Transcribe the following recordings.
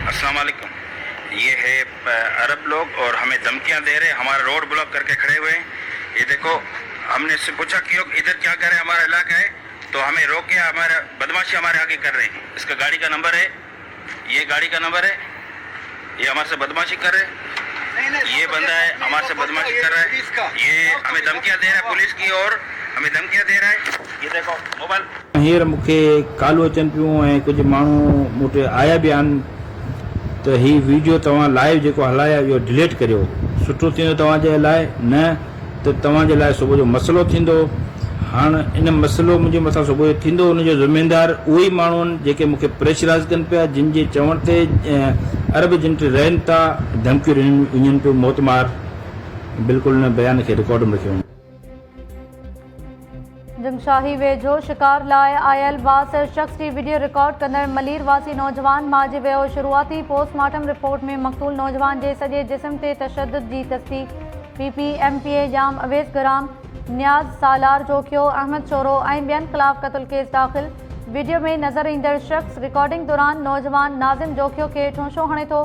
अस्सलाम वालेकुम। ये है अरब लोग और हमें धमकियां दे रहे हैं, हमारा रोड ब्लॉक करके खड़े हुए हैं। ये देखो, हमने इससे पूछा कि इधर क्या कर रहे हैं, हमारा इलाका है, तो हमें रोक के हमारा बदमाशी हमारे आगे कर रहे हैं। इसका गाड़ी का नंबर है, ये गाड़ी का नंबर है, ये हमारे से बदमाशी कर रहे हैं। ये बंदा है हमारे से बदमाशी कर रहा है, ये हमें धमकियां दे रहा है, पुलिस की और हमें धमकियां दे रहा है। ये देखो मोबाइल हींअर मूंखे कॉलूं अचनि पियूं ऐं कुझु माण्हू मूं वटि आया बि आहिनि त हीउ वीडियो तव्हां लाइव जेको हलाया इहो डिलीट करियो, सुठो थींदो तव्हांजे लाइ, न त तव्हांजे लाइ सुबुह जो मसइलो थींदो। हाणे इन मसइलो मुंहिंजे मथां सुबुह जो थींदो, उनजो ज़िमेदार उहे ई माण्हू आहिनि जेके मूंखे प्रेशराइज़ कनि पिया, जिन जे चवण ते अरब जिन ते रहनि था, धमकियूं ॾियनि पियूं मोतमार। बिल्कुलु इन बयान खे रिकॉर्ड में रखियो। जंगशाही वेझो शिकार लाइ आयल बासर शख्स की वीडियो रिकॉर्ड कंदड़ मलीर वासी नौजवान मारिजी वियो। शुरूआती पोस्टमार्टम रिपोर्ट में मक़तूल नौजवान जे सॼे जिस्म ते तशद्दुद जी तस्दीक। PPMPA जाम अवेस गराम, नियाज़ सालार जोखियो, अहमद शोरो ऐं ॿियनि ख़िलाफ़ क़त्ल केस दाख़िल। वीडियो में नज़र ईंदड़ शख्स रिकॉर्डिंग दौरान नौजवान नाज़िम जोखियो खे ठोंशो हणे थो।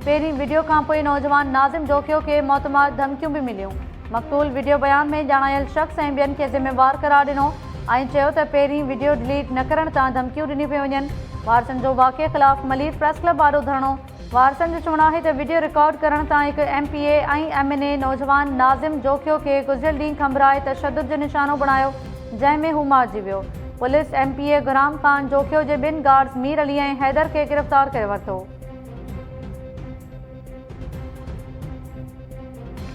पहिरीं वीडियो खां पोइ नौजवान नाज़िम जोखियो खे मौतमार धमकियूं बि मिलियूं। मक़तूल वीडियो बयान में ॼाणायल शख्स ऐं ॿियनि खे ज़िम्मेवार करार ॾिनो ऐं चयो त पहिरीं वीडियो डिलीट न करण तां धमकियूं ॾिनियूं पियूं वञनि। वारसनि जो वाक़े ख़िलाफ़ मलीर प्रेस क्लब आॾो धरणो। वारसनि जो चवणु आहे त वीडियो रिकॉर्ड करण तां हिकु MPA ऐं MNA नौजवान नाज़िम जोखियो खे गुज़िरियल ॾींहुं खंभराए तशद्दुद जो निशानो बणायो, जंहिंमें हू मारिजी वियो। पुलिस MPA गुराम ख़ान जोखियो जे ॿिनि गार्ड्स मीर अली ऐं हैदर खे गिरफ़्तार करे वरितो।